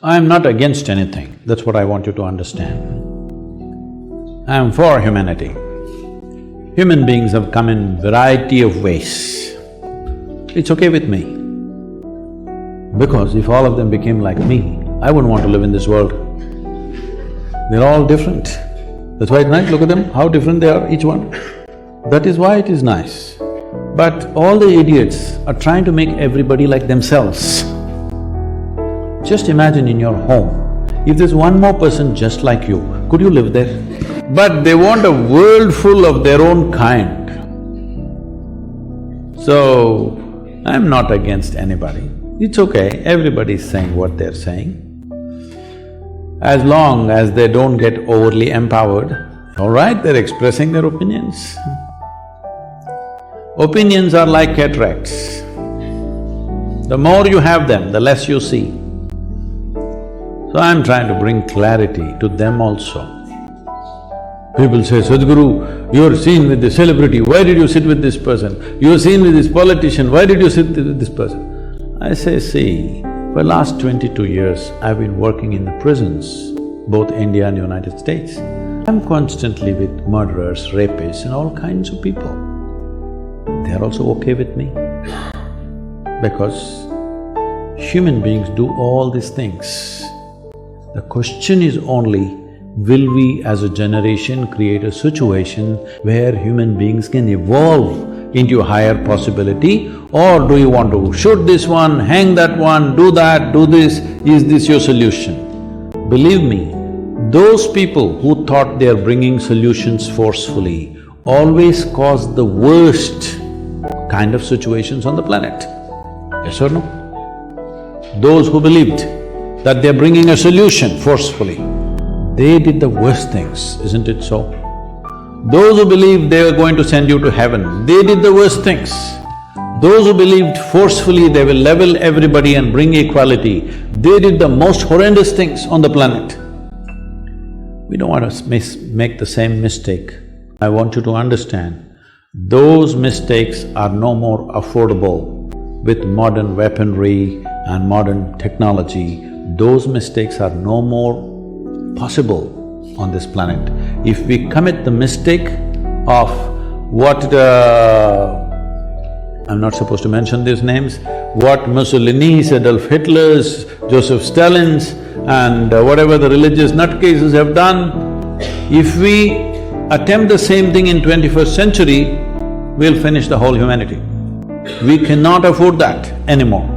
I am not against anything, that's what I want you to understand. I am for humanity. Human beings have come in variety of ways. It's okay with me. Because if all of them became like me, I wouldn't want to live in this world. They're all different. That's why it's nice, look at them, how different they are, each one. That is why it is nice. But all the idiots are trying to make everybody like themselves. Just imagine in your home, if there's one more person just like you, could you live there? But they want a world full of their own kind. So, I'm not against anybody. It's okay, everybody's saying what they're saying. As long as they don't get overly empowered, all right, they're expressing their opinions. Opinions are like cataracts. The more you have them, the less you see. So I'm trying to bring clarity to them also. People say, Sadhguru, you're seen with the celebrity, why did you sit with this person? You're seen with this politician, why did you sit with this person? I say, see, for last 22 years, I've been working in the prisons, both India and United States. I'm constantly with murderers, rapists and all kinds of people. They're also okay with me because human beings do all these things. The question is only, will we as a generation create a situation where human beings can evolve into a higher possibility, or do you want to shoot this one, hang that one, do that, do this, is this your solution? Believe me, those people who thought they are bringing solutions forcefully always cause the worst kind of situations on the planet. Yes or no? Those who believed that they're bringing a solution forcefully, they did the worst things, isn't it so? Those who believed they were going to send you to heaven, they did the worst things. Those who believed forcefully they will level everybody and bring equality, they did the most horrendous things on the planet. We don't want to make the same mistake. I want you to understand, those mistakes are no more affordable with modern weaponry and modern technology. Those mistakes are no more possible on this planet. If we commit the mistake of what I'm not supposed to mention these names, what Mussolini's, Adolf Hitler's, Joseph Stalin's and whatever the religious nutcases have done, if we attempt the same thing in 21st century, we'll finish the whole humanity. We cannot afford that anymore.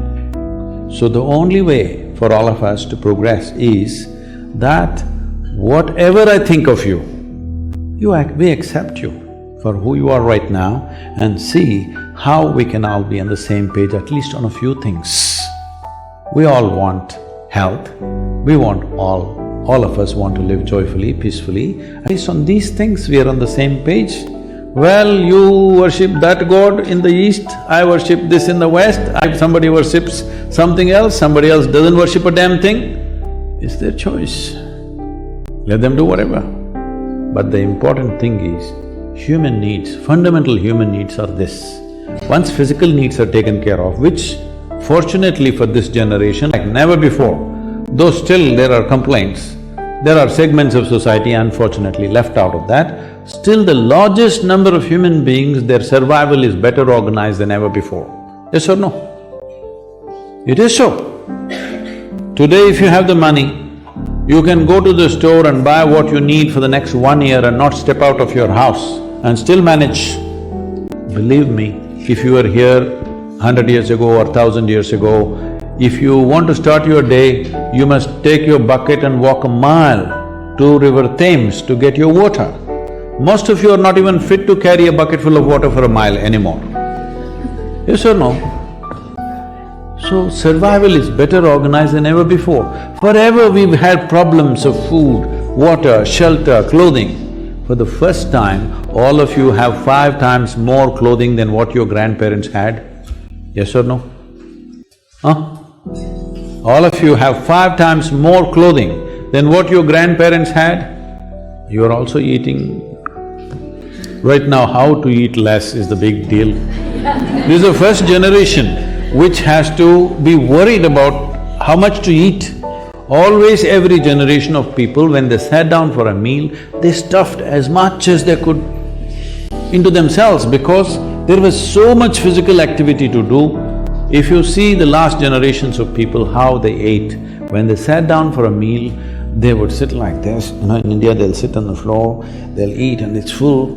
So the only way for all of us to progress is that whatever I think of you, we accept you for who you are right now and see how we can all be on the same page, at least on a few things. We all want health, we want all of us want to live joyfully, peacefully. At least on these things we are on the same page. Well, you worship that god in the east, I worship this in the west, somebody worships something else, somebody else doesn't worship a damn thing. It's their choice. Let them do whatever. But the important thing is, human needs, fundamental human needs are this. Once physical needs are taken care of, which fortunately for this generation, like never before, though still there are complaints, there are segments of society unfortunately left out of that, still the largest number of human beings, their survival is better organized than ever before. Yes or no? It is so. Today if you have the money, you can go to the store and buy what you need for the next 1 year and not step out of your house and still manage. Believe me, if you were here 100 years ago or 1000 years ago, if you want to start your day, you must take your bucket and walk a mile to River Thames to get your water. Most of you are not even fit to carry a bucket full of water for a mile anymore. Yes or no? So survival is better organized than ever before. Forever we've had problems of food, water, shelter, clothing. For the first time, all of you have 5 times more clothing than what your grandparents had. Yes or no? Huh? All of you have 5 times more clothing than what your grandparents had. You are also eating. Right now, how to eat less is the big deal. This is the first generation which has to be worried about how much to eat. Always every generation of people, when they sat down for a meal, they stuffed as much as they could into themselves because there was so much physical activity to do. If you see the last generations of people, how they ate, when they sat down for a meal, they would sit like this. In India they'll sit on the floor, they'll eat and it's full.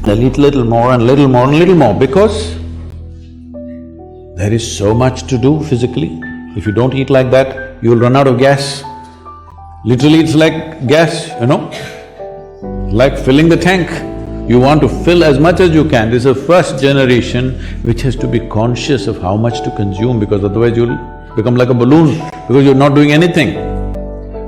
They'll eat little more and little more and little more because there is so much to do physically. If you don't eat like that, you'll run out of gas. Literally it's like gas, like filling the tank. You want to fill as much as you can. This is the first generation which has to be conscious of how much to consume because otherwise you'll become like a balloon because you're not doing anything.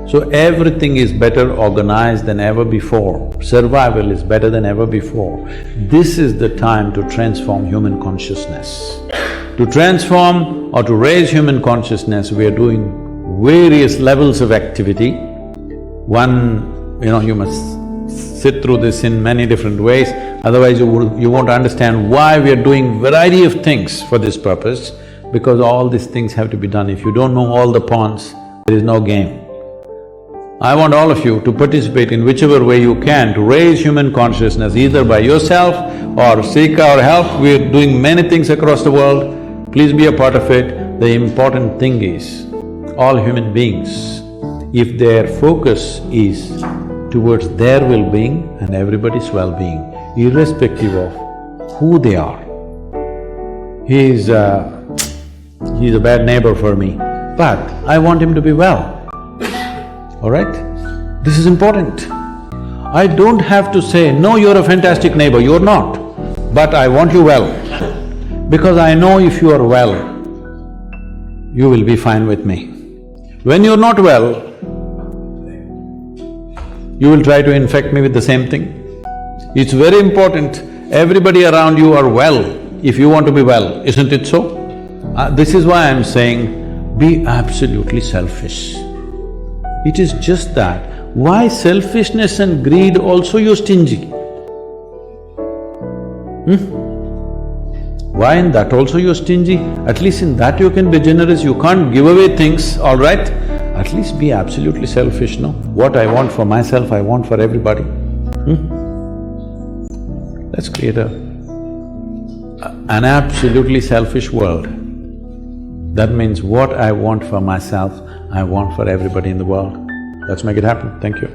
So everything is better organized than ever before. Survival is better than ever before. This is the time to transform human consciousness. To transform or to raise human consciousness, we are doing various levels of activity. One, you must sit through this in many different ways, otherwise you won't understand why we are doing variety of things for this purpose, because all these things have to be done. If you don't know all the pawns, there is no game. I want all of you to participate in whichever way you can to raise human consciousness, either by yourself or seek our help. We are doing many things across the world. Please be a part of it. The important thing is, all human beings, if their focus is towards their well-being and everybody's well-being, irrespective of who they are. He's a bad neighbor for me, but I want him to be well, all right? This is important. I don't have to say, no, you're a fantastic neighbor, you're not, but I want you well. Because I know if you are well, you will be fine with me. When you're not well, you will try to infect me with the same thing. It's very important, everybody around you are well if you want to be well, isn't it so? This is why I'm saying, be absolutely selfish. It is just that, why selfishness and greed also you're stingy? Why in that also you're stingy? At least in that you can be generous, you can't give away things, all right? At least be absolutely selfish, no? What I want for myself, I want for everybody. Let's create an absolutely selfish world. That means what I want for myself, I want for everybody in the world. Let's make it happen. Thank you.